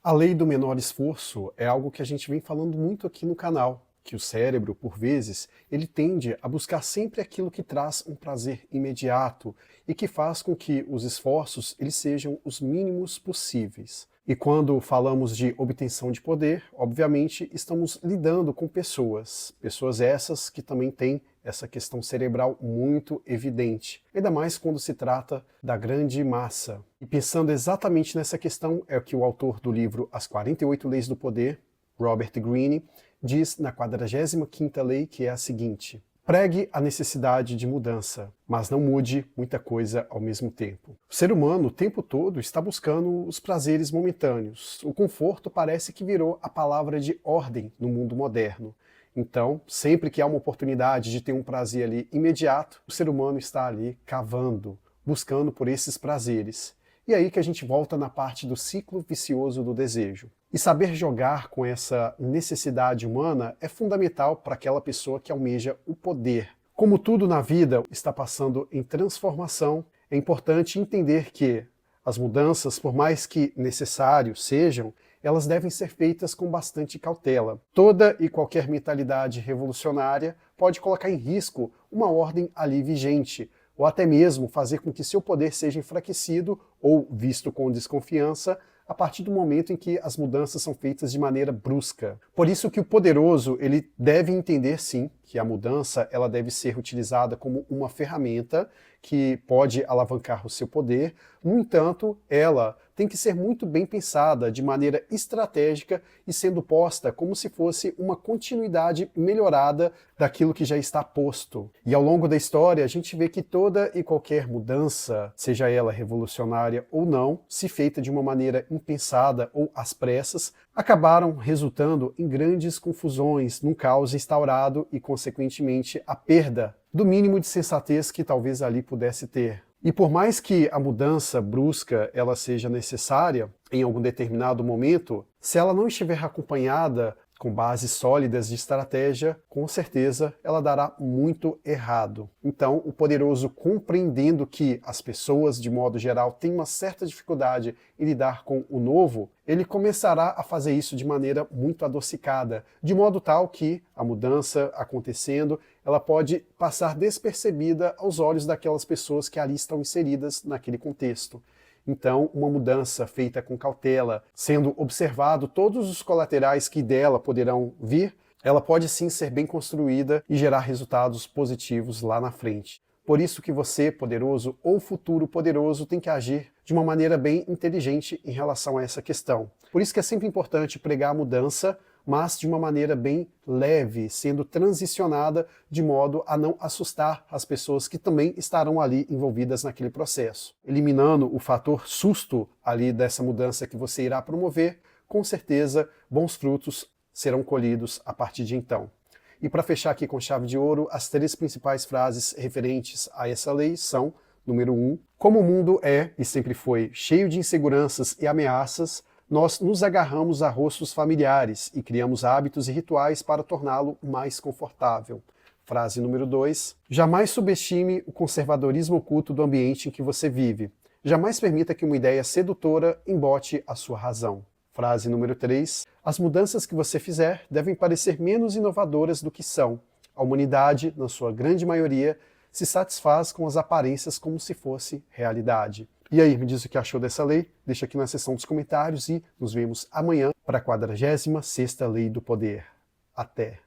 A lei do menor esforço é algo que a gente vem falando muito aqui no canal, que o cérebro, por vezes, ele tende a buscar sempre aquilo que traz um prazer imediato e que faz com que os esforços eles sejam os mínimos possíveis. E quando falamos de obtenção de poder, obviamente estamos lidando com pessoas essas que também têm essa questão cerebral muito evidente, ainda mais quando se trata da grande massa. E pensando exatamente nessa questão é o que o autor do livro As 48 Leis do Poder, Robert Greene, diz na 45ª lei, que é a seguinte: pregue a necessidade de mudança, mas não mude muita coisa ao mesmo tempo. O ser humano o tempo todo está buscando os prazeres momentâneos. O conforto parece que virou a palavra de ordem no mundo moderno. Então, sempre que há uma oportunidade de ter um prazer ali imediato, o ser humano está ali cavando, buscando por esses prazeres. E aí que a gente volta na parte do ciclo vicioso do desejo. E saber jogar com essa necessidade humana é fundamental para aquela pessoa que almeja o poder. Como tudo na vida está passando em transformação, é importante entender que as mudanças, por mais que necessárias sejam, elas devem ser feitas com bastante cautela. Toda e qualquer mentalidade revolucionária pode colocar em risco uma ordem ali vigente, ou até mesmo fazer com que seu poder seja enfraquecido ou visto com desconfiança a partir do momento em que as mudanças são feitas de maneira brusca. Por isso que o poderoso ele deve entender sim que a mudança ela deve ser utilizada como uma ferramenta que pode alavancar o seu poder. No entanto, ela tem que ser muito bem pensada, de maneira estratégica e sendo posta como se fosse uma continuidade melhorada daquilo que já está posto. E ao longo da história, a gente vê que toda e qualquer mudança, seja ela revolucionária ou não, se feita de uma maneira impensada ou às pressas, acabaram resultando em grandes confusões, num caos instaurado e, consequentemente, a perda do mínimo de sensatez que talvez ali pudesse ter. E por mais que a mudança brusca ela seja necessária em algum determinado momento, se ela não estiver acompanhada com bases sólidas de estratégia, com certeza ela dará muito errado. Então, o poderoso, compreendendo que as pessoas, de modo geral, têm uma certa dificuldade em lidar com o novo, ele começará a fazer isso de maneira muito adocicada, de modo tal que a mudança acontecendo, ela pode passar despercebida aos olhos daquelas pessoas que ali estão inseridas naquele contexto. Então, uma mudança feita com cautela, sendo observado todos os colaterais que dela poderão vir, ela pode sim ser bem construída e gerar resultados positivos lá na frente. Por isso que você, poderoso ou futuro poderoso, tem que agir de uma maneira bem inteligente em relação a essa questão. Por isso que é sempre importante pregar a mudança, mas de uma maneira bem leve, sendo transicionada de modo a não assustar as pessoas que também estarão ali envolvidas naquele processo. Eliminando o fator susto ali dessa mudança que você irá promover, com certeza bons frutos serão colhidos a partir de então. E para fechar aqui com chave de ouro, as 3 principais frases referentes a essa lei são: número 1, como o mundo é e sempre foi cheio de inseguranças e ameaças, nós nos agarramos a rostos familiares e criamos hábitos e rituais para torná-lo mais confortável. Frase número 2. Jamais subestime o conservadorismo oculto do ambiente em que você vive. Jamais permita que uma ideia sedutora embote a sua razão. Frase número 3. As mudanças que você fizer devem parecer menos inovadoras do que são. A humanidade, na sua grande maioria, se satisfaz com as aparências como se fosse realidade. E aí, me diz o que achou dessa lei? Deixa aqui na seção dos comentários e nos vemos amanhã para a 46ª Lei do Poder. Até!